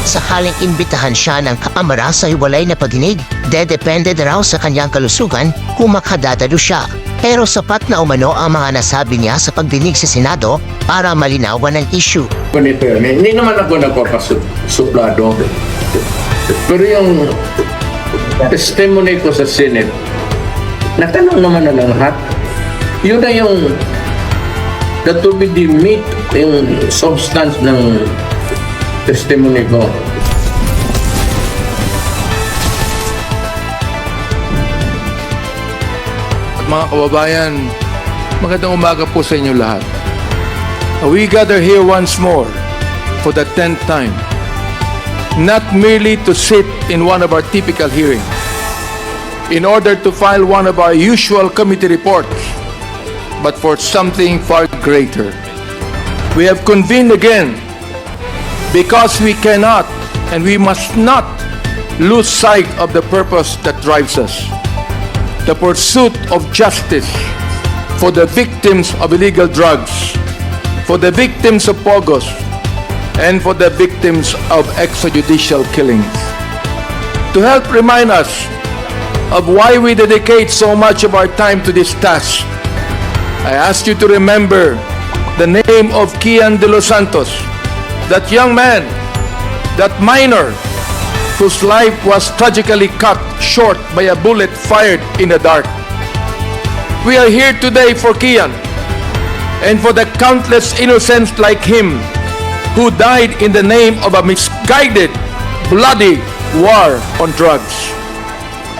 Sakaling imbitahan siya ng Kamara sa hiwalay na pagdinig, depende raw sa kanyang kalusugan kung makadadalo siya. Pero sapat na umano ang mga nasabi niya sa pagdinig sa Senado para malinawan ang issue. Ganito yun, hindi naman ako nagpapasuplado. Pero yung testimony ko sa Senate, natanong naman na lahat. Yun na yung that will be the meat, yung substance ng testimony ko. Mga kababayan, magandang umaga po sa inyo lahat. We gather here once more for the 10th time, not merely to sit in one of our typical hearings, in order to file one of our usual committee reports, but for something far greater. We have convened again because we cannot and we must not lose sight of the purpose that drives us. The pursuit of justice for the victims of illegal drugs, for the victims of pogos, and for the victims of extrajudicial killings. To help remind us of why we dedicate so much of our time to this task, I ask you to remember the name of Kian de los Santos, that young man, that minor, whose life was tragically cut short by a bullet fired in the dark. We are here today for Kian and for the countless innocents like him who died in the name of a misguided, bloody war on drugs.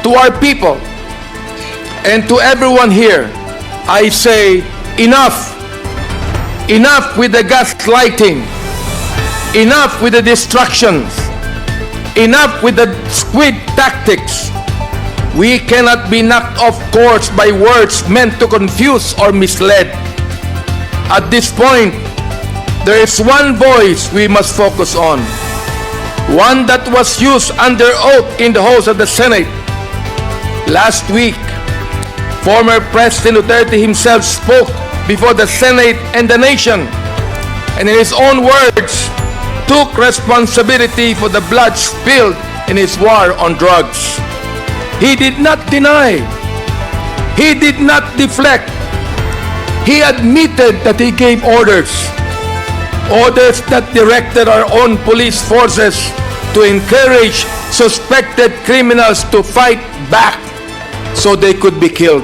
To our people and to everyone here, I say enough. Enough with the gaslighting. Enough with the distractions. Enough with the squid tactics. We cannot be knocked off course by words meant to confuse or mislead. At this point, there is one voice we must focus on. One that was used under oath in the halls of the Senate. Last week, former President Duterte himself spoke before the Senate and the nation, and in his own words, took responsibility for the blood spilled in his war on drugs. He did not deny. He did not deflect. He admitted that he gave orders. Orders that directed our own police forces to encourage suspected criminals to fight back so they could be killed.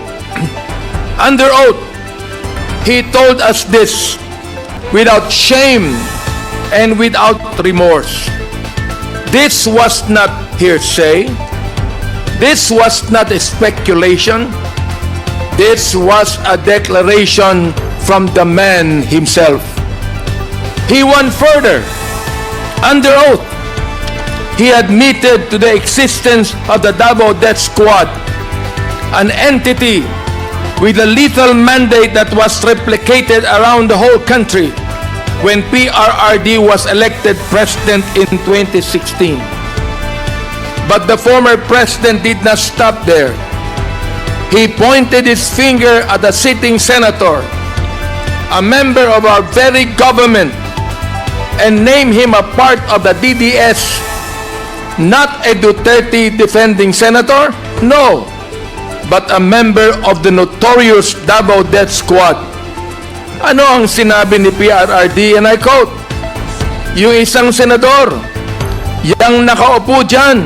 Under oath, he told us this without shame and without remorse. This was not hearsay. This was not a speculation. This was a declaration from the man himself. He went further. Under oath, he admitted to the existence of the Davao Death Squad, an entity with a lethal mandate that was replicated around the whole country when PRRD was elected president in 2016. But the former president did not stop there. He pointed his finger at a sitting senator, a member of our very government, and named him a part of the DDS. Not a Duterte defending senator, no, but a member of the notorious Davao Death Squad. Ano ang sinabi ni PRRD? And I quote, yung isang senador, yang nakaupo dyan,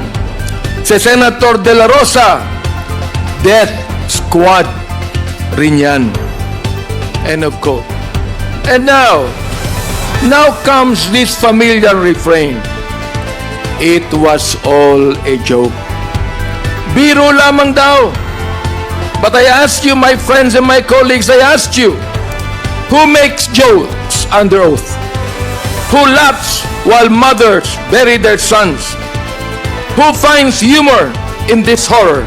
si Senator De La Rosa, Death Squad rin yan. End of quote. And now comes this familiar refrain. It was all a joke. Biro lamang daw. But I ask you, my friends and my colleagues, I ask you, who makes jokes under oath? Who laughs while mothers bury their sons? Who finds humor in this horror?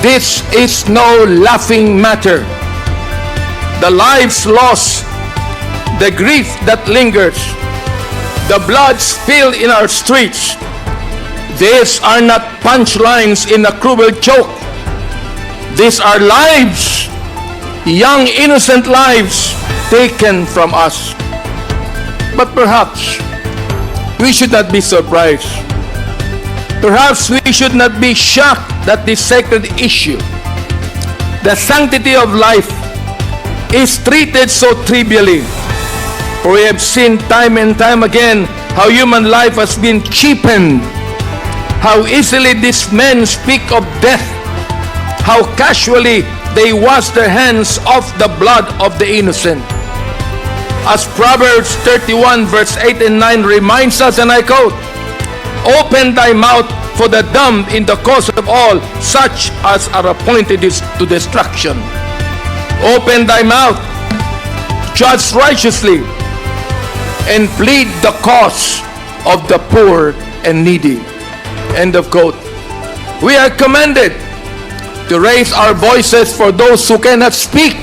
This is no laughing matter. The lives lost, the grief that lingers, the blood spilled in our streets, these are not punchlines in a cruel joke. These are lives, young innocent lives taken from us. But perhaps we should not be surprised. Perhaps we should not be shocked that this sacred issue, the sanctity of life, is treated so trivially. For we have seen time and time again how human life has been cheapened, how easily these men speak of death, how casually they wash their hands of the blood of the innocent. As Proverbs 31 verse 8 and 9 reminds us, and I quote, "Open thy mouth for the dumb in the cause of all such as are appointed to destruction. Open thy mouth, judge righteously, and plead the cause of the poor and needy." End of quote. We are commanded to raise our voices for those who cannot speak,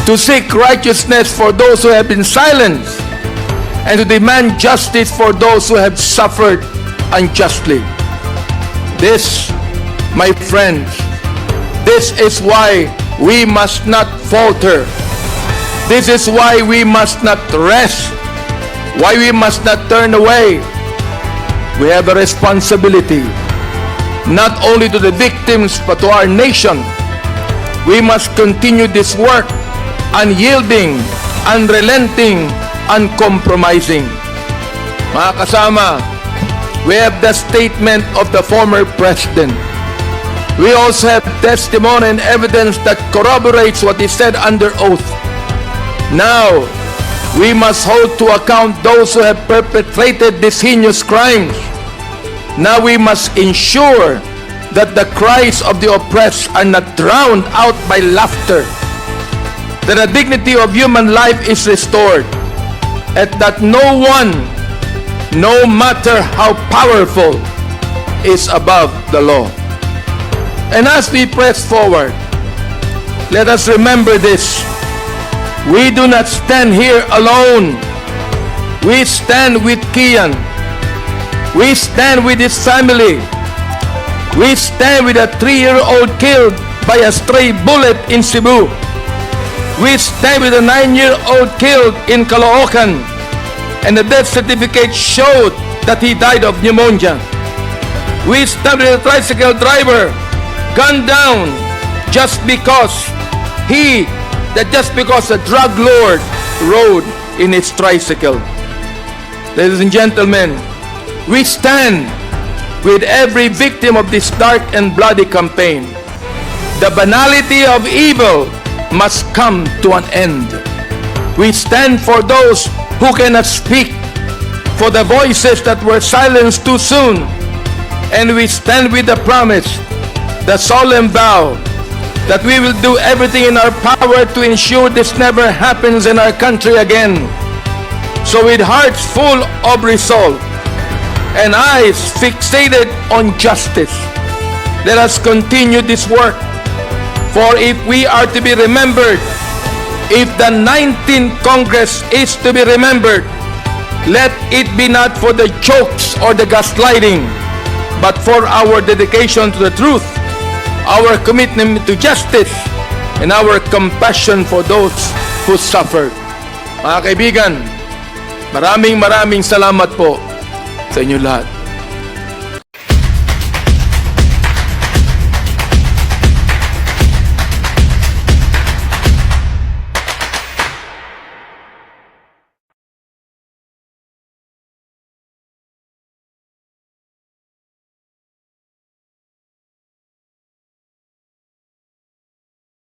to seek righteousness for those who have been silenced, and to demand justice for those who have suffered unjustly. This, my friends, this is why we must not falter. This is why we must not rest, why we must not turn away. We have a responsibility, not only to the victims but to our nation. We must continue this work, unyielding, unrelenting, uncompromising. Mga kasama, we have the statement of the former president. We also have testimony and evidence that corroborates what he said under oath. Now, we must hold to account those who have perpetrated these heinous crimes. Now we must ensure that the cries of the oppressed are not drowned out by laughter, that the dignity of human life is restored, and that no one, no matter how powerful, is above the law. And as we press forward, let us remember this. We do not stand here alone. We stand with Kian. We stand with his family. We stand with a 3-year-old killed by a stray bullet in Cebu. We stand with a 9-year-old killed in Caloocan, and the death certificate showed that he died of pneumonia. We stand with a tricycle driver gunned down just because a drug lord rode in his tricycle. Ladies and gentlemen, we stand with every victim of this dark and bloody campaign. The banality of evil must come to an end. We stand for those who cannot speak, for the voices that were silenced too soon, and we stand with the promise, the solemn vow, that we will do everything in our power to ensure this never happens in our country again. So with hearts full of resolve and eyes fixated on justice, let us continue this work. For if we are to be remembered, if the 19th Congress is to be remembered, let it be not for the jokes or the gaslighting, but for our dedication to the truth, our commitment to justice, and our compassion for those who suffered. Mga kaibigan, maraming salamat po sa inyo lahat.